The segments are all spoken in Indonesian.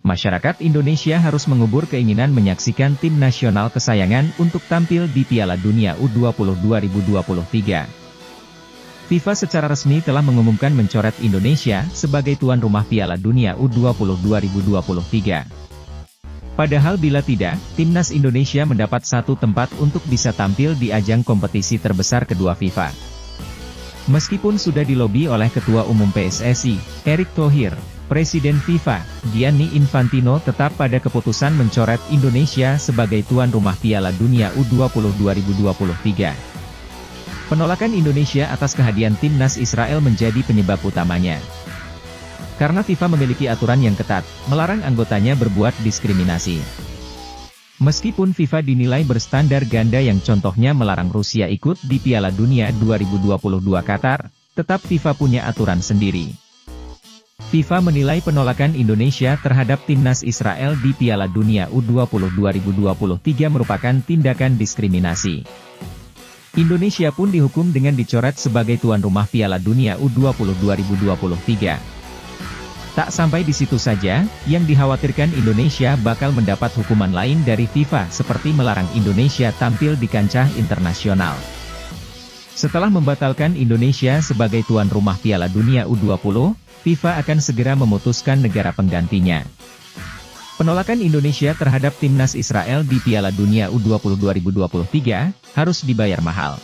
Masyarakat Indonesia harus mengubur keinginan menyaksikan tim nasional kesayangan untuk tampil di Piala Dunia U20 2023. FIFA secara resmi telah mengumumkan mencoret Indonesia sebagai tuan rumah Piala Dunia U20 2023. Padahal bila tidak, timnas Indonesia mendapat satu tempat untuk bisa tampil di ajang kompetisi terbesar kedua FIFA. Meskipun sudah dilobi oleh Ketua Umum PSSI, Erick Thohir, Presiden FIFA, Gianni Infantino tetap pada keputusan mencoret Indonesia sebagai tuan rumah Piala Dunia U20 2023. Penolakan Indonesia atas kehadiran timnas Israel menjadi penyebab utamanya. Karena FIFA memiliki aturan yang ketat, melarang anggotanya berbuat diskriminasi. Meskipun FIFA dinilai berstandar ganda yang contohnya melarang Rusia ikut di Piala Dunia 2022 Qatar, tetap FIFA punya aturan sendiri. FIFA menilai penolakan Indonesia terhadap timnas Israel di Piala Dunia U20 2023 merupakan tindakan diskriminasi. Indonesia pun dihukum dengan dicoret sebagai tuan rumah Piala Dunia U20 2023. Tak sampai di situ saja, yang dikhawatirkan Indonesia bakal mendapat hukuman lain dari FIFA seperti melarang Indonesia tampil di kancah internasional. Setelah membatalkan Indonesia sebagai tuan rumah Piala Dunia U20, FIFA akan segera memutuskan negara penggantinya. Penolakan Indonesia terhadap timnas Israel di Piala Dunia U20 2023 harus dibayar mahal.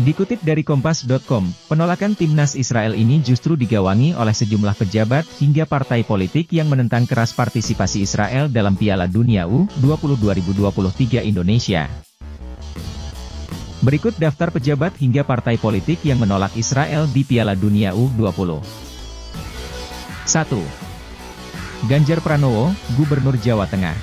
Dikutip dari Kompas.com, penolakan timnas Israel ini justru digawangi oleh sejumlah pejabat hingga partai politik yang menentang keras partisipasi Israel dalam Piala Dunia U20 2023 Indonesia. Berikut daftar pejabat hingga partai politik yang menolak Israel di Piala Dunia U20. 1. Ganjar Pranowo, Gubernur Jawa Tengah.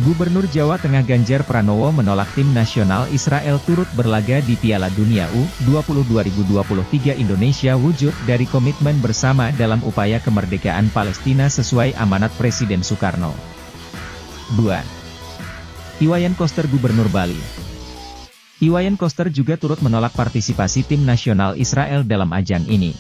Gubernur Jawa Tengah Ganjar Pranowo menolak tim nasional Israel turut berlaga di Piala Dunia U20 2023 Indonesia wujud dari komitmen bersama dalam upaya kemerdekaan Palestina sesuai amanat Presiden Soekarno. 2. Iwayan Koster Gubernur Bali. Iwayan Koster juga turut menolak partisipasi tim nasional Israel dalam ajang ini.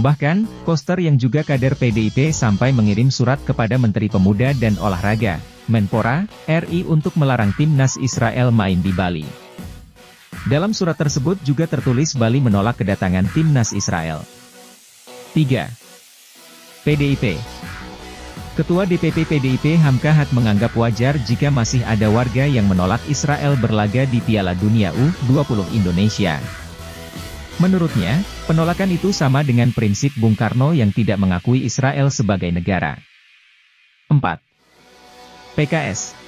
Bahkan, Koster yang juga kader PDIP sampai mengirim surat kepada Menteri Pemuda dan Olahraga, Menpora, RI untuk melarang timnas Israel main di Bali. Dalam surat tersebut juga tertulis Bali menolak kedatangan timnas Israel. 3. PDIP. Ketua DPP PDIP Hamka Hat menganggap wajar jika masih ada warga yang menolak Israel berlaga di Piala Dunia U20 Indonesia. Menurutnya, penolakan itu sama dengan prinsip Bung Karno yang tidak mengakui Israel sebagai negara. 4. PKS.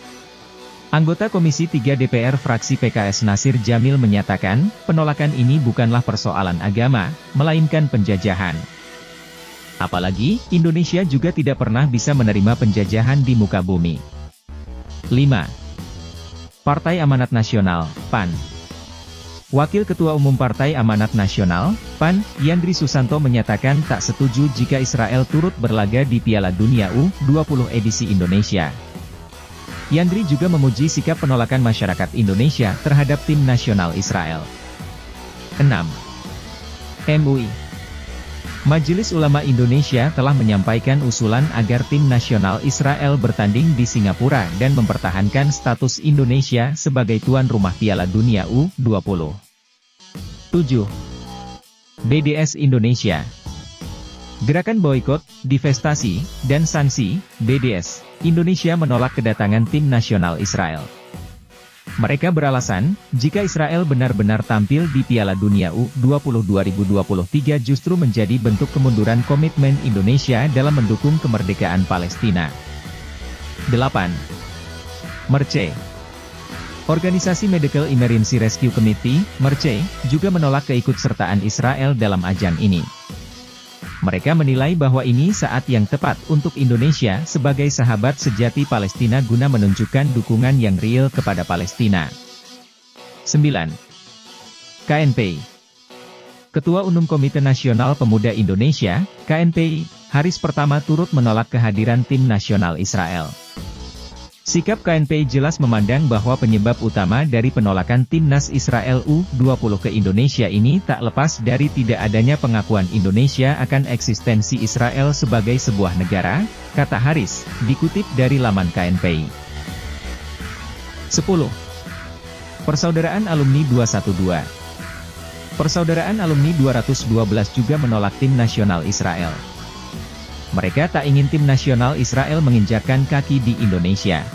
Anggota Komisi 3 DPR fraksi PKS Nasir Jamil menyatakan, penolakan ini bukanlah persoalan agama, melainkan penjajahan. Apalagi, Indonesia juga tidak pernah bisa menerima penjajahan di muka bumi. 5. Partai Amanat Nasional, PAN. Wakil Ketua Umum Partai Amanat Nasional, PAN, Yandri Susanto menyatakan tak setuju jika Israel turut berlaga di Piala Dunia U20 edisi Indonesia. Yandri juga memuji sikap penolakan masyarakat Indonesia terhadap tim nasional Israel. 6. MUI. Majelis Ulama Indonesia telah menyampaikan usulan agar tim nasional Israel bertanding di Singapura dan mempertahankan status Indonesia sebagai tuan rumah Piala Dunia U20. 7. BDS Indonesia. Gerakan Boykot, Divestasi, dan Sanksi, BDS, Indonesia menolak kedatangan tim nasional Israel. Mereka beralasan, jika Israel benar-benar tampil di Piala Dunia U20 2023 justru menjadi bentuk kemunduran komitmen Indonesia dalam mendukung kemerdekaan Palestina. 8. MERCE. Organisasi Medical Emergency Rescue Committee, MERCE, juga menolak keikutsertaan Israel dalam ajang ini. Mereka menilai bahwa ini saat yang tepat untuk Indonesia sebagai sahabat sejati Palestina guna menunjukkan dukungan yang real kepada Palestina. 9. KNPI. Ketua Umum Komite Nasional Pemuda Indonesia, KNPI, Haris Pertama turut menolak kehadiran tim nasional Israel. Sikap KNPI jelas memandang bahwa penyebab utama dari penolakan timnas Israel U20 ke Indonesia ini tak lepas dari tidak adanya pengakuan Indonesia akan eksistensi Israel sebagai sebuah negara, kata Haris, dikutip dari laman KNPI. 10. Persaudaraan Alumni 212. Persaudaraan Alumni 212 juga menolak tim nasional Israel. Mereka tak ingin tim nasional Israel menginjakkan kaki di Indonesia.